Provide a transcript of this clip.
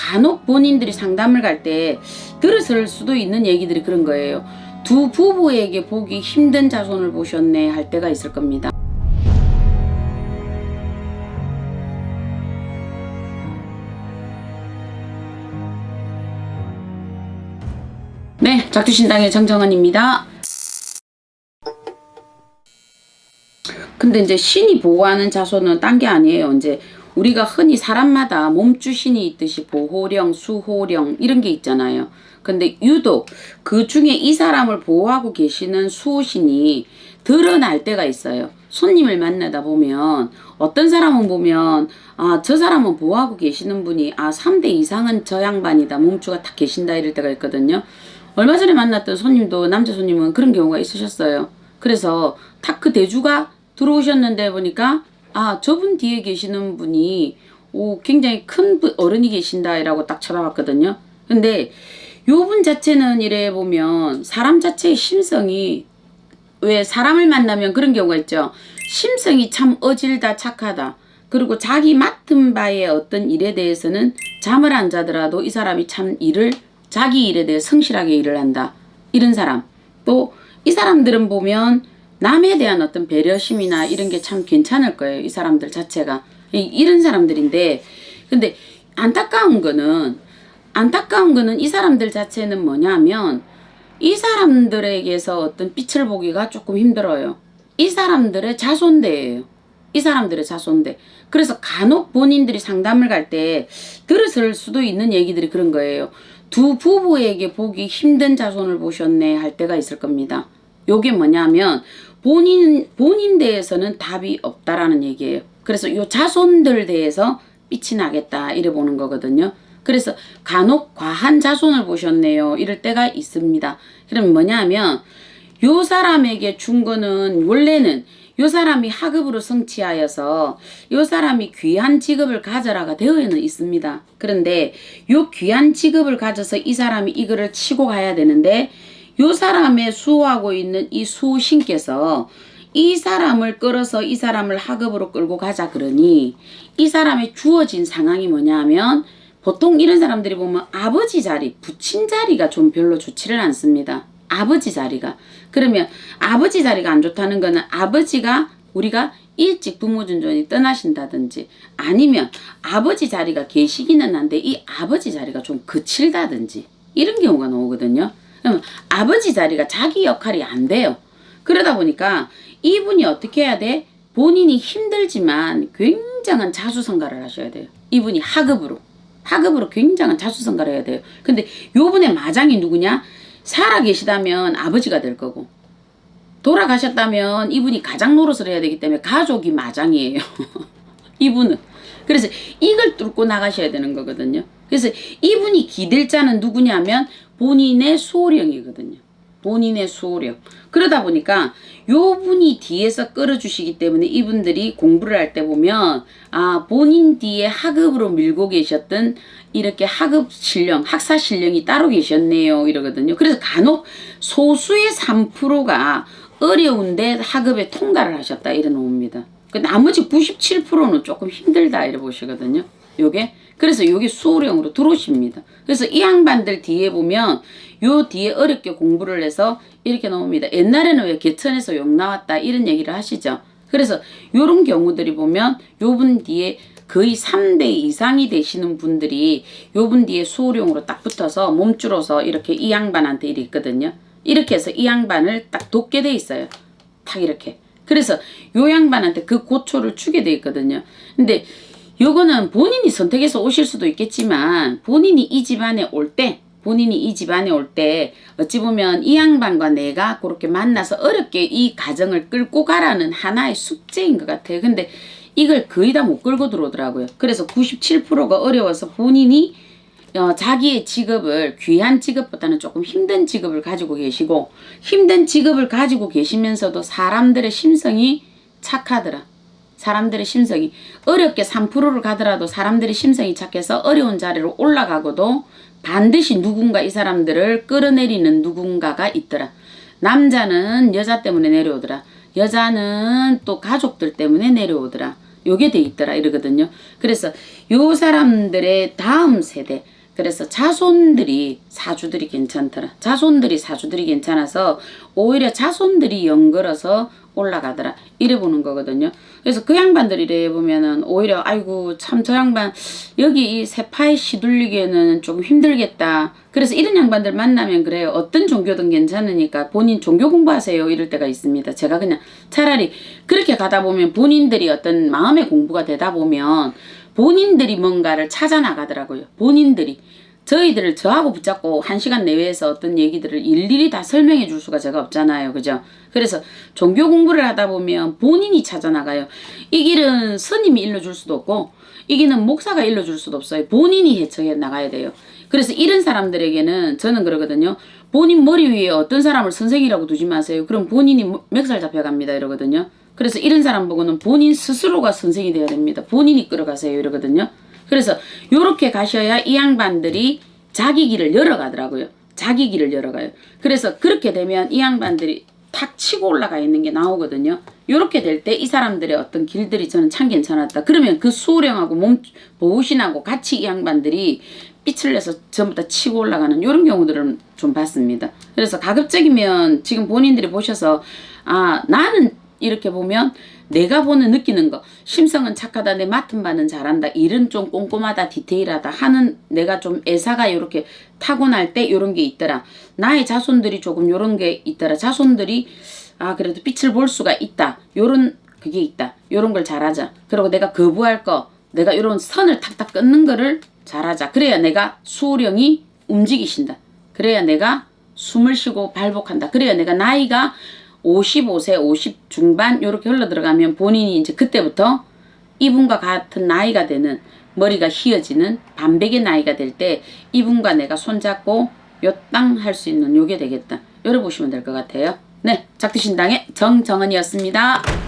간혹 본인들이 상담을 갈 때 들었을 수도 있는 얘기들이 그런 거예요. 두 부부에게 보기 힘든 자손을 보셨네 할 때가 있을 겁니다. 네, 작두신당의 정정은입니다. 근데 이제 신이 보호하는 자손은 딴 게 아니에요. 이제 우리가 흔히 사람마다 몸주신이 있듯이 보호령, 수호령 이런 게 있잖아요. 근데 유독 그 중에 이 사람을 보호하고 계시는 수호신이 드러날 때가 있어요. 손님을 만나다 보면 어떤 사람은 보면 저 사람은 보호하고 계시는 분이 3대 이상은 저 양반이다. 몸주가 딱 계신다 이럴 때가 있거든요. 얼마 전에 만났던 손님도 남자 손님은 그런 경우가 있으셨어요. 그래서 딱 그 대주가 들어오셨는데 보니까 저분 뒤에 계시는 분이 굉장히 큰 어른이 계신다라고 딱 쳐다봤거든요. 근데 요 분 자체는 이래 보면 사람 자체의 심성이 왜 사람을 만나면 그런 경우가 있죠. 심성이 참 어질다 착하다. 그리고 자기 맡은 바의 어떤 일에 대해서는 잠을 안 자더라도 이 사람이 참 자기 일에 대해 성실하게 일을 한다. 이런 사람. 또 이 사람들은 보면 남에 대한 어떤 배려심이나 이런 게 참 괜찮을 거예요. 이 사람들 자체가. 이런 사람들인데 근데 안타까운 거는 이 사람들 자체는 뭐냐면 이 사람들에게서 어떤 빛을 보기가 조금 힘들어요. 이 사람들의 자손대예요. 이 사람들의 자손대. 그래서 간혹 본인들이 상담을 갈 때 들었을 수도 있는 얘기들이 그런 거예요. 두 부부에게 보기 힘든 자손을 보셨네 할 때가 있을 겁니다. 요게 뭐냐면 본인 대해서는 답이 없다라는 얘기예요. 그래서 요 자손들 대해서 빛이 나겠다 이래 보는 거거든요. 그래서 간혹 과한 자손을 보셨네요 이럴 때가 있습니다. 그럼 뭐냐면 요 사람에게 준 거는 원래는 요 사람이 하급으로 성취하여서 요 사람이 귀한 직업을 가져라가 되어는 있습니다. 그런데 요 귀한 직업을 가져서 이 사람이 이거를 치고 가야 되는데 요 사람의 수호하고 있는 이 수호신께서 이 사람을 끌어서 이 사람을 하급으로 끌고 가자 그러니 이 사람의 주어진 상황이 뭐냐면 보통 이런 사람들이 보면 아버지 자리, 부친 자리가 좀 별로 좋지를 않습니다. 아버지 자리가. 그러면 아버지 자리가 안 좋다는 거는 아버지가 우리가 일찍 부모존전이 떠나신다든지 아니면 아버지 자리가 계시기는 한데 이 아버지 자리가 좀 거칠다든지 이런 경우가 나오거든요. 그러면 아버지 자리가 자기 역할이 안 돼요. 그러다 보니까 이분이 어떻게 해야 돼? 본인이 힘들지만 굉장한 자수성가를 하셔야 돼요. 이분이 하급으로 굉장한 자수성가를 해야 돼요. 근데 요분의 마장이 누구냐? 살아 계시다면 아버지가 될 거고 돌아가셨다면 이분이 가장 노릇을 해야 되기 때문에 가족이 마장이에요. 이분은. 그래서 이걸 뚫고 나가셔야 되는 거거든요. 그래서 이분이 기댈 자는 누구냐면 본인의 수호령이거든요. 본인의 수호령. 그러다 보니까 요 분이 뒤에서 끌어주시기 때문에 이분들이 공부를 할 때 보면 본인 뒤에 하급으로 밀고 계셨던 이렇게 하급 신령, 학사 신령이 따로 계셨네요 이러거든요. 그래서 간혹 소수의 3%가 어려운데 하급에 통과를 하셨다 이래 놓습니다. 나머지 97%는 조금 힘들다 이래 보시거든요. 요게 그래서 요게 수호령으로 들어오십니다. 그래서 이 양반들 뒤에 보면 요 뒤에 어렵게 공부를 해서 이렇게 나옵니다. 옛날에는 왜 개천에서 욕 나왔다 이런 얘기를 하시죠. 그래서 요런 경우들이 보면 요분 뒤에 거의 3대 이상이 되시는 분들이 요분 뒤에 수호령으로 딱 붙어서 몸주로서 이렇게 이 양반한테 이렇게 있거든요. 이렇게 해서 이 양반을 딱 돕게 돼 있어요. 딱 이렇게. 그래서 요 양반한테 그 고초를 주게 돼 있거든요. 근데 요거는 본인이 선택해서 오실 수도 있겠지만 본인이 이 집안에 올 때 어찌 보면 이 양반과 내가 그렇게 만나서 어렵게 이 가정을 끌고 가라는 하나의 숙제인 것 같아요. 근데 이걸 거의 다 못 끌고 들어오더라고요. 그래서 97%가 어려워서 본인이 자기의 직업을 귀한 직업보다는 조금 힘든 직업을 가지고 계시고 힘든 직업을 가지고 계시면서도 사람들의 심성이 착하더라. 사람들의 심성이 어렵게 3%를 가더라도 사람들의 심성이 착해서 어려운 자리로 올라가고도 반드시 누군가 이 사람들을 끌어내리는 누군가가 있더라. 남자는 여자 때문에 내려오더라. 여자는 또 가족들 때문에 내려오더라. 요게 돼 있더라 이러거든요. 그래서 요 사람들의 다음 세대, 그래서 자손들이 사주들이 괜찮더라. 자손들이 사주들이 괜찮아서 오히려 자손들이 연걸어서 올라가더라. 이래 보는 거거든요. 그래서 그 양반들이 이래 보면은 오히려 아이고 참 저 양반 여기 이 세파에 시들리기에는 조금 힘들겠다. 그래서 이런 양반들 만나면 그래요. 어떤 종교든 괜찮으니까 본인 종교 공부하세요. 이럴 때가 있습니다. 제가 그냥 차라리 그렇게 가다 보면 본인들이 어떤 마음의 공부가 되다 보면 본인들이 뭔가를 찾아 나가더라고요. 본인들이. 저희들을 저하고 붙잡고 1시간 내외에서 어떤 얘기들을 일일이 다 설명해 줄 수가 제가 없잖아요. 그죠? 그래서 종교 공부를 하다 보면 본인이 찾아 나가요. 이 길은 스님이 일러줄 수도 없고 이 길은 목사가 일러줄 수도 없어요. 본인이 헤쳐해 나가야 돼요. 그래서 이런 사람들에게는 저는 그러거든요. 본인 머리 위에 어떤 사람을 선생이라고 두지 마세요. 그럼 본인이 멱살 잡혀갑니다. 이러거든요. 그래서 이런 사람 보고는 본인 스스로가 선생이 돼야 됩니다. 본인이 끌어가세요. 이러거든요. 그래서 요렇게 가셔야 이 양반들이 자기 길을 열어가더라고요. 자기 길을 열어가요. 그래서 그렇게 되면 이 양반들이 탁 치고 올라가 있는 게 나오거든요. 요렇게 될 때 이 사람들의 어떤 길들이 저는 참 괜찮았다. 그러면 그 수호령하고 보우신하고 같이 이 양반들이 빛을 내서 전부 다 치고 올라가는 요런 경우들을 좀 봤습니다. 그래서 가급적이면 지금 본인들이 보셔서 아 나는 이렇게 보면 내가 보는 느끼는 거 심성은 착하다 내 맡은 바는 잘한다 일은 좀 꼼꼼하다 디테일하다 하는 내가 좀 애사가 이렇게 타고날 때 요런 게 있더라. 나의 자손들이 조금 요런 게 있더라. 자손들이 아 그래도 빛을 볼 수가 있다. 요런 그게 있다. 요런 걸 잘하자. 그리고 내가 거부할 거 내가 요런 선을 탁탁 끊는 거를 잘하자. 그래야 내가 수호령이 움직이신다. 그래야 내가 숨을 쉬고 발복한다. 그래야 내가 나이가 55세, 50 중반 요렇게 흘러 들어가면 본인이 이제 그때부터 이분과 같은 나이가 되는 머리가 휘어지는 반백의 나이가 될 때 이분과 내가 손잡고 요땅 할 수 있는 요게 되겠다. 열어보시면 될 것 같아요. 네, 작두신당의 정정은이었습니다.